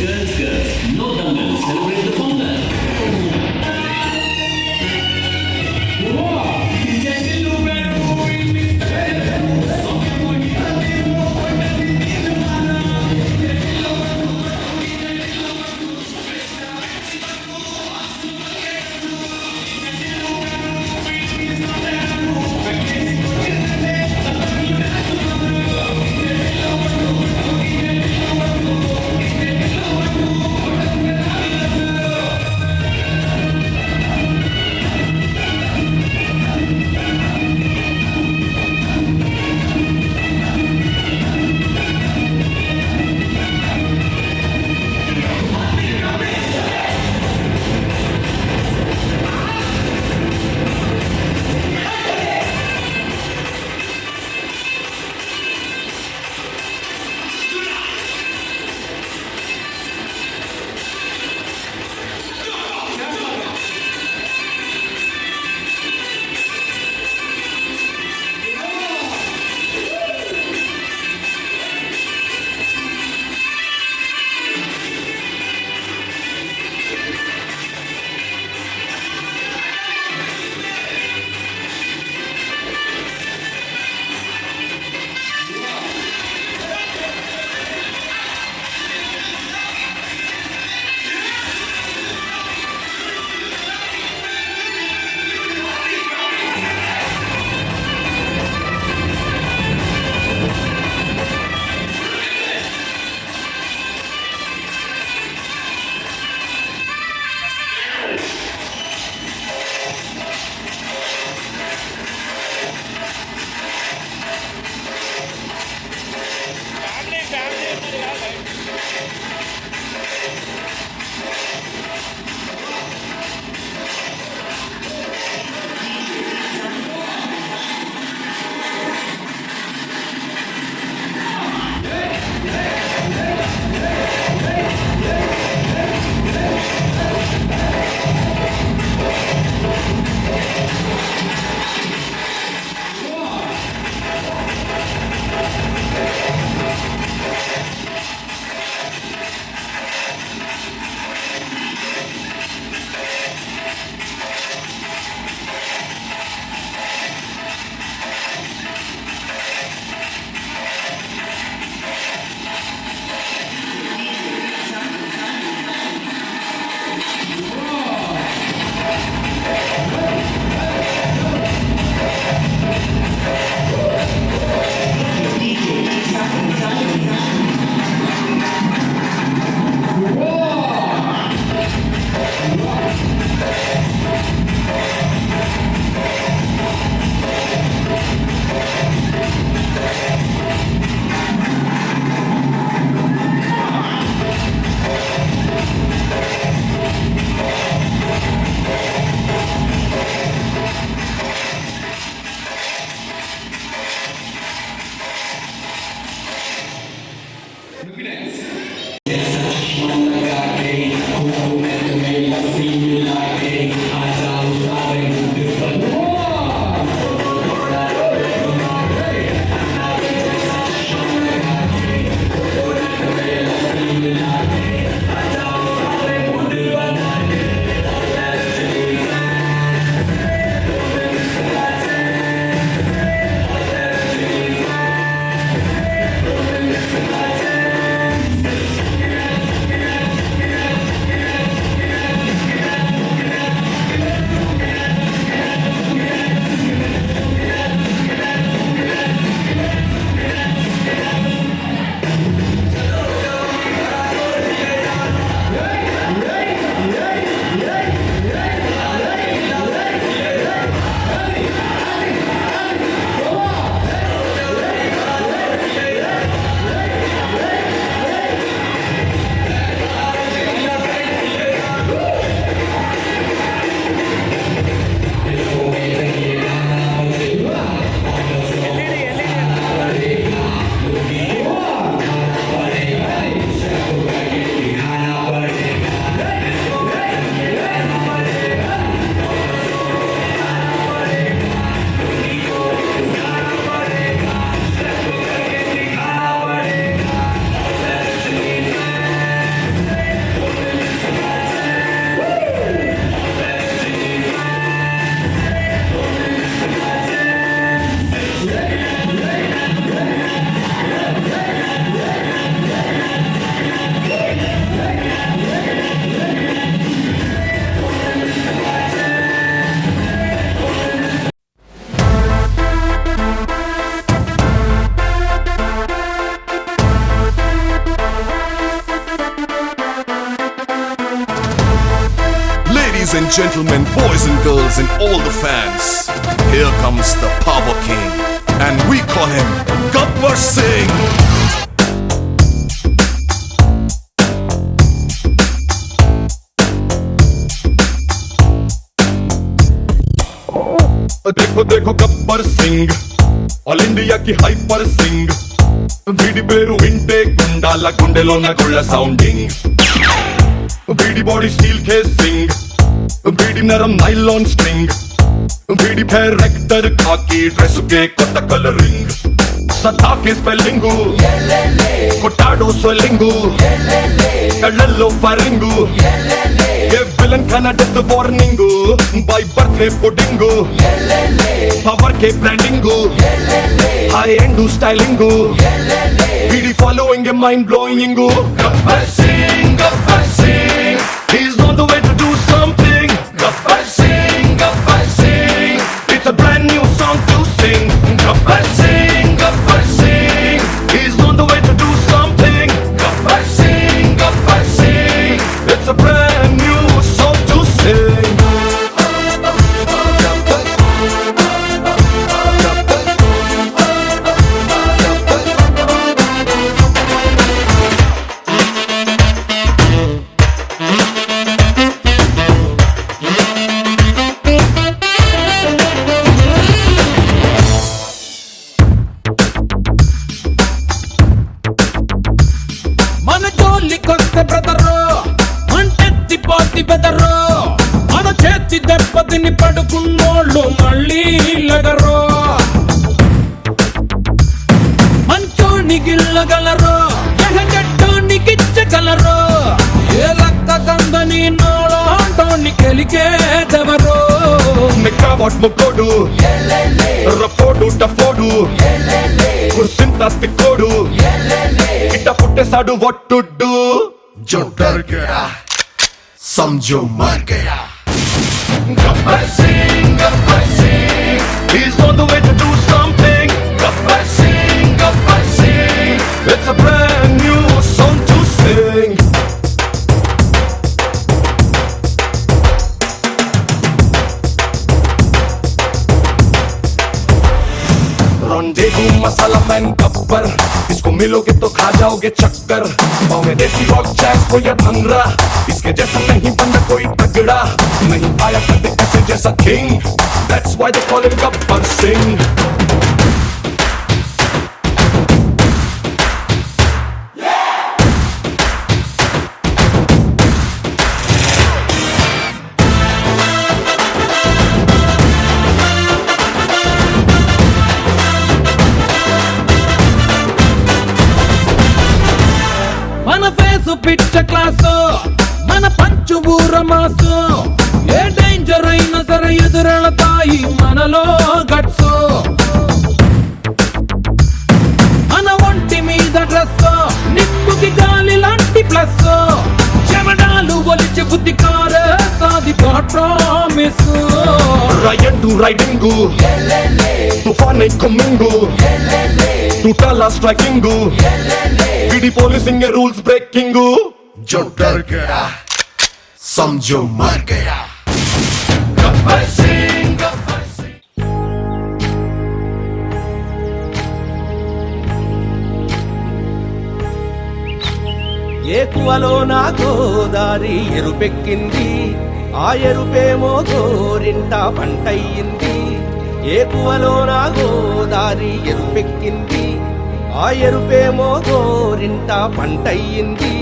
Let's go. No dumbbells. Celebrate the founder. Ladies and gentlemen, boys and girls, and all the fans, here comes the Power King, and we call him Gabbar Singh. देखो देखो गब्बर सिंह ఆల్ ఇండియా కి హైపర్ సింగ్ వీడి పేరు వింటే గుండాల గుండెలోన గుళ్ళ సౌండింగ్ వీడి బాడీ స్టీల్ కేసింగ్ వీడి నరం నైలాన్ స్ట్రింగ్ వీడి క్యారెక్టర్ కాకి డ్రెస్ కే కొత్త కలరింగ్ సత్తా కే స్పెల్లింగ్ కొట్టాడో స్వెల్లింగ్ కళ్ళల్లో ఫరింగ్ ఏ విలన్ కన్నా death warning by birthday pudding power కే బ్రాండింగ్ హై ఎండ్ స్టైలింగ్ వీడి following a mind blowing Gabbar Singh he's on the way to do something. Gabbar Singh, it's a brand new song to sing. Gabbar Singh, he's on the way to do something. Gabbar Singh, it's a brand new song to sing. మన జోలికొస్తే బ్రదరు మంటెత్తి పోతి బెదరు మన చేతి దెబ్బతిని పడుకున్నోళ్ళు మళ్ళీ లెగరు మంచోని గిల్లగలరు ఎహగట్టోని గిచ్చగలరు ఏ లక్క కందని నోళంటోని కెలికేదెవరు Mekawat mokodu, rafodu tafodu, kursinta tikodu, ita putte sadu what to do. Jo dar gaya, samjho mar gaya. Gabbar Singh, he's on the way to do something. Gabbar Singh, it's a brand new song to sing. रोंडेगू मसाला मैन गब्बर, इसको मिलोगे तो खा जाओगे चक्कर। पाँव में देसी रॉक जैज हो या भंगड़ा, इसके जैसा नहीं बंदा कोई तगड़ा। नहीं आया कभी ऐसे जैसा king, that's why they call him Gabbar Singh. మన ఫేసు పిచ్చ క్లాసు మన పంచు ఊర మాసు ఏ డేంజర్ అయినా సరే ఎదురెళతాయి మనలో గట్సు మన ఒంటి మీద డ్రెస్ నిప్పుకి గాలి లాంటి ప్లస్ చెమడాలు ఒలిచి బుద్ధి కారేస్తాది ప్రామిస్ రాయండు రైడింగు తుఫాన్ కమ్మింగు టూటాలా స్ట్రైకింగు విడి పోలీసింగ్ రూల్స్ బ్రేకింగు जो डर गया समझो मर गया गब्बर सिंह ఏకువలో నా గోదారి ఎరుపెక్కింది ఆ ఎరుపేమో గోరింట పంటయ్యింది ఏకువలో నా గోదారి ఎరుపెక్కింది ఆ ఎరుపేమో గోరింట పంటయ్యింది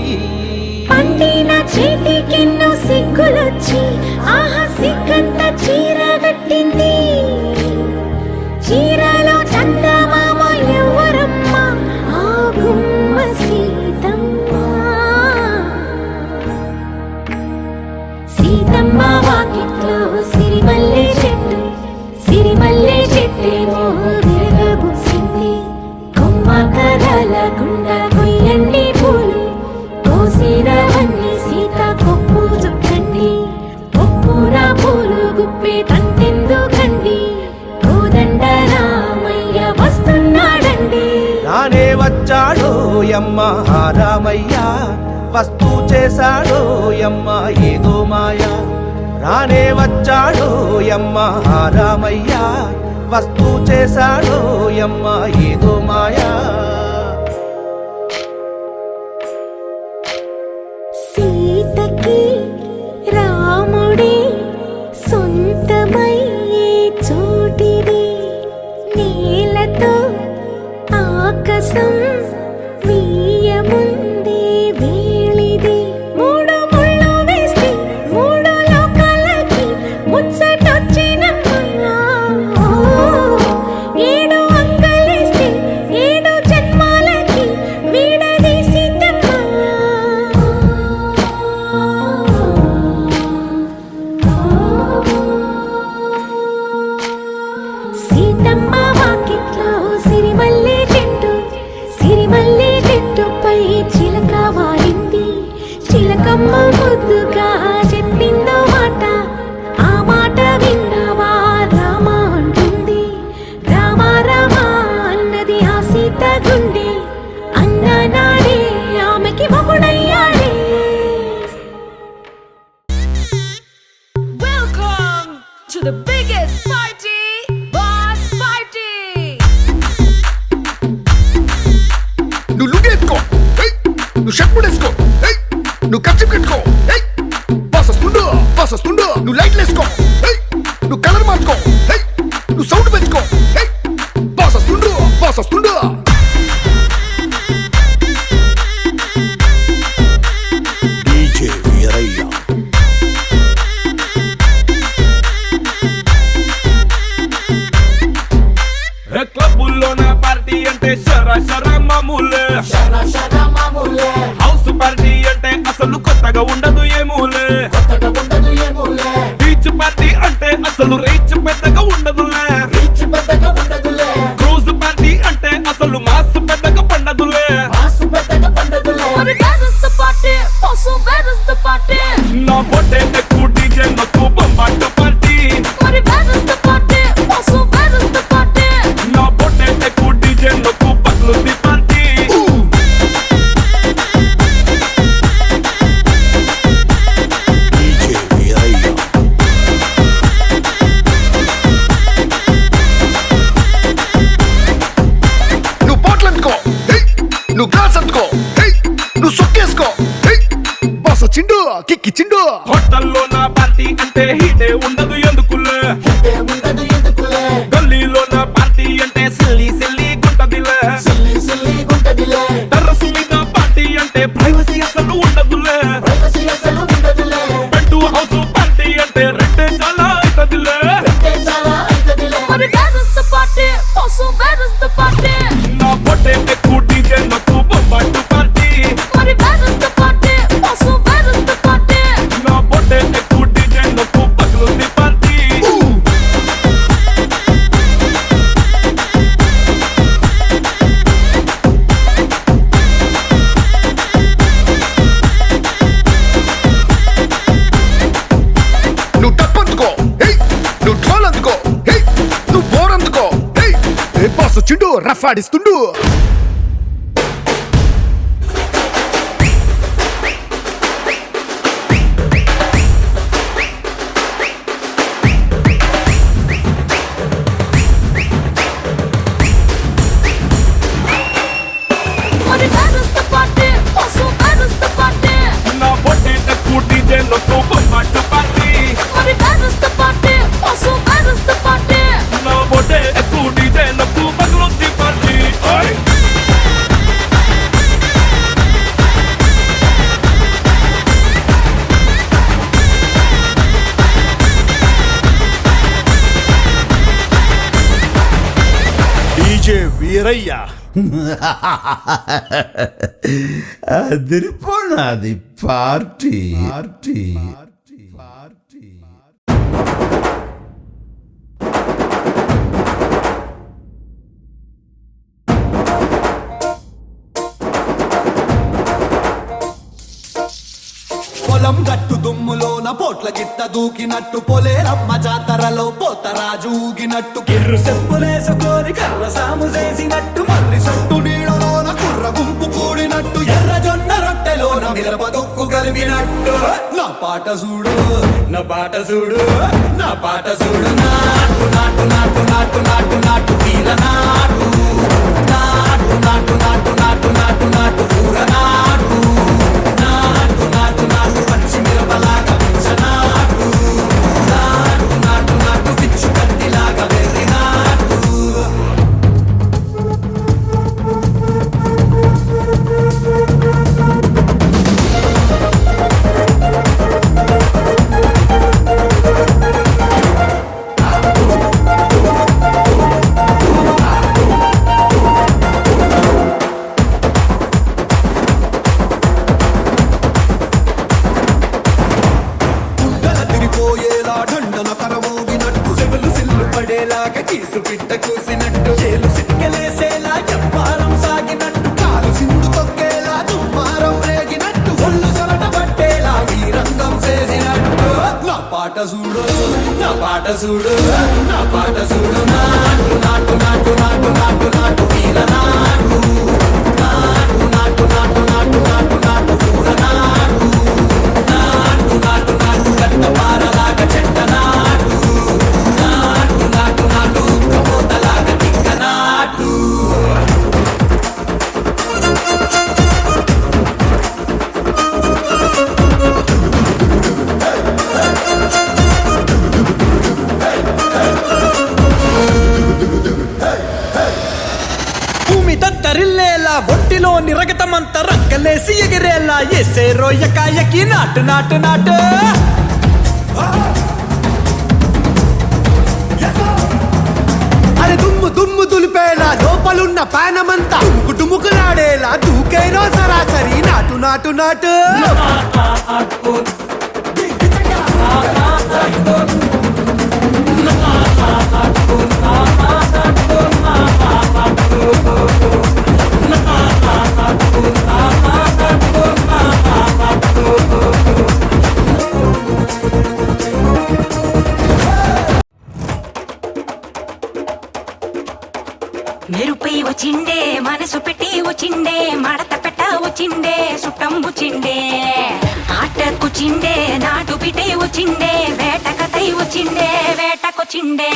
పండిన చేతికెన్నో సిగ్గులొచ్చి ఆహా సిగ్గంత చీర కట్టింది చీరలో చందమామ ఎవరమ్మ ఆ గుమ్మ సీతమ్మ సీతమ్మ వాకిట్లో సిరిమల్లె చెట్టేమో విరగబూసింది కొమ్మ కదలకుండా కొయ్యండి పూలు కోసిరవన్నీ సీత కొప్పు చుట్టండి కొప్పున పూలు గుప్పే తంతెందుకండి కోదండ రామయ్య వస్తున్నాడండి నానే వచ్చాడో యమ్మ రామయ్య వస్తూ చేశాడో యమ్మ ఏదో మాయ రానే వచ్చాడో యమ్మ ఆ రామయ్య, వస్తూ చేశాడో యమ్మ ఏదో మాయా. సీతకి రాముడే సొంతమయ్యే చోటిది, నేలతో ఆకాశం వీయముందే వేళిది. మూడు ముళ్ళు వేస్తే మూడు లోకాలకి ముచ్చటొచ్చినమ్మా. ఏడు అంగలేస్తే ఏడు జన్మాలకి వీడదీసిందమ్మా. సీతమ్మ వాకిట్లో సిరిమల్లె చెట్టు, సిరిమల్లె చెట్టుపై చిలక వాలింది. చిలకమ్మ ముద్దుగా చెప్పిందో మాట, ఆ మాట విన్నవా రామ అంటుంది. రామ రామ అన్నది ఆ సీత గుండె, అన్ననాడే ఆమెకి మొగుడయ్యాడే. Welcome to the biggest party, Boss Party! నువ్వు లుగేసుకో, నువ్వు షర్ట్ వేసుకో, నువ్వు కచ్చి కట్టుకో, బాస్ వస్తుండు, బాస్ వస్తుండు, నువ్వు లైట్లు వేసుకో, నువ్వు కలర్ మార్చుకో, నువ్వు సౌండ్ పెంచుకో, బాస్ వస్తుండు, బాస్ వస్తుండు. డీజే వీరయ్య. క్లబ్బుల్లో నా పార్టీ అంటే శర మామూలే, హౌస్ పార్టీ అంటే అసలు కొత్తగా ఉండదు ఏమూలే. బీచ్ పార్టీ అంటే అసలు రీచ్ పెద్దగా ఉండదులే. క్రూజ్ పార్టీ అంటే అసలు మాస్ పెద్దగా పండదులే. But where is the party? Also, where is the party? నా పొట్టే ఎక్కువ డీజే నాకు బొమ్మాట party. But where is the party? Also, where is the party? నా పొట్టే ఎక్కువ డీజే నాకు పక్లుంది పార్టీ. డీజే వీరయ్య. నువ్వు బాటిల్ అందుకో, నువ్వు గ్లాస్ అందుకో, నువ్వు సొక్కేసుకో, బాస్ వచ్చిండు, కిక్కిచ్చిండు. హోటల్లో నా పార్టీ అంటే హీటే ఉండదు ఎందుకులే. గల్లీలో నా పార్టీ అంటే సిల్లి సిల్లి గుంటదిలే. టెర్రస్ మీద పార్టీ అంటే ప్రైవసీ అసలు ఉండదులే. బెడ్ హౌస్ పార్టీ అంటే రెండే చాలా అవుతదిలే. But where is the party? Also, where is the party? నా పొట్టే ఎక్కువ డీజే నాకు బొమ్మాటు party. But where is the party? Also, where is the party? నా పొట్టే ఎక్కువ డీజే నాకు పక్లుంది పార్టీ. నువ్వు టప్ అందుకో, నువ్వు ఢోల్ అందుకో, నువ్వు బోర్ అందుకో, బాస్ వచ్చిండు, rough ఆడిస్తుండు. But where is the party? Also, where is the party? నా పొట్టే ఎక్కువ డీజే నాకు బొమ్మాటు party. But where is the party? Also, where is the party? నా పొట్టే ఎక్కువ డీజే నాకు పక్లుంది పార్టీ. డీజే వీరయ్య. అదిరిపోనాది పార్టీ పార్టీ పార్టీ. పొలం గట్టు దుమ్ములోన పోట్ల గిట్ట దూకినట్టు, పొలేరమ్మ జాతరలో పోతరాజు ఊగినట్టు, కిర్రు చెప్పులేసుకొని కర్ర సాము చేసినట్టు, మర్రి సొట్టు నీడలోన కుర్ర గుంపు కూడినట్టు, ఎర్ర జొన్న రొట్టెలోన మిరప తొక్కు కలిపినట్టు నా పాట చూడు నా పాట చూడు నా పాట చూడు నాటు నాటు నాటు నాటు నాటు నాటు తీర నాటు నాటు నాటు నాటు నాటు నాటు నాటు ఊర నాటు నాటు నాటు నాటు పచ్చి మిరపలాగా పిచ్చ నాటు నాటు నాటు నాటు పిచ్చు కత్తిలాగా వెర్రి నాటు తిరిపోయేలా ఢండన కరమోగినట్టు సెవెలు సిల్లు పడేలాగా కీసు పిట్ట కూసినట్టు చేలు సిక్కలేసేలా చెప్పారం సాగినట్టు కాలు సిండు తొక్కేలా దుమ్మారం రేగినట్టు ఒళ్ళు సొరట పట్టేలా ఈ రంగం చేసినట్టు నా పాట చూడు నా పాట చూడు నా పాట చూడు నాటు నాటు నాటు నాటు నాటు నాటు వీర నాటు నాటు నాటు నాటు నాటు నాటు నాటు ఊర నాటు నాటు నాటు నాటు కట్ట పారలాగా చెట్ట నాటు నాటు నాటు నాటు ఉక్కబోతలాగా తిక్క నాటు భూమి దద్దరిల్లేలా ఒంటిలో నిరగతమంత రక్కలేసి ఎగిరేలా ఎసే రోయకాయకి నాటు నాటు నాటు అరే దుమ్ము దుమ్ము దులిపేలా లోపలున్న పానమంతా డుముకులాడేలా దూకేనో సరాసరి నాటు నాటు నాటు మెరుపై వచ్చిండే మనసు పెట్టి వచ్చిండే మడత పెట్ట వచ్చిండే సుట్టం వచ్చిండే ఆటకు చిండే నాటు పిటే వచ్చిండే వేట కథై వచ్చిండే వేటకొచ్చిండే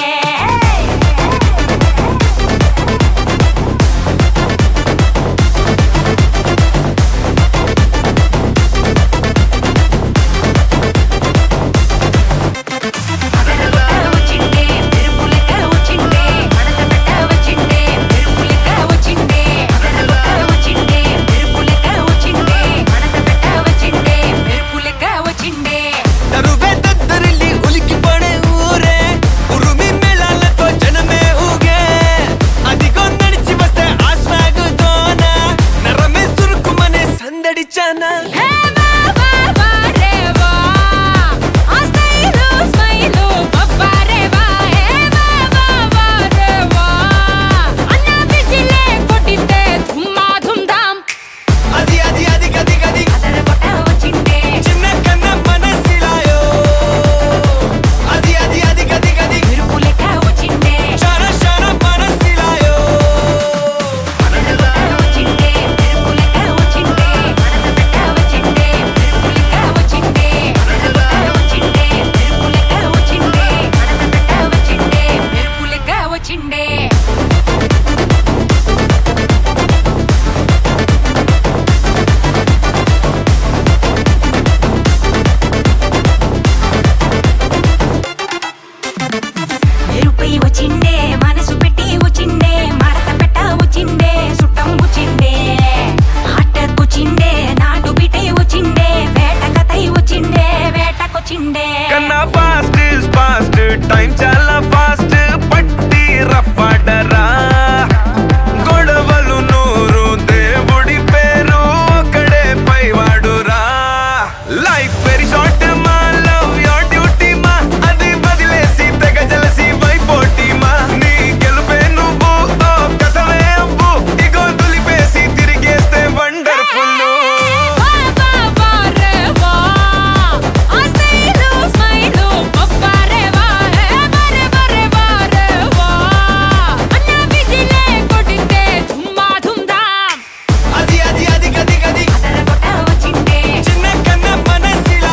చన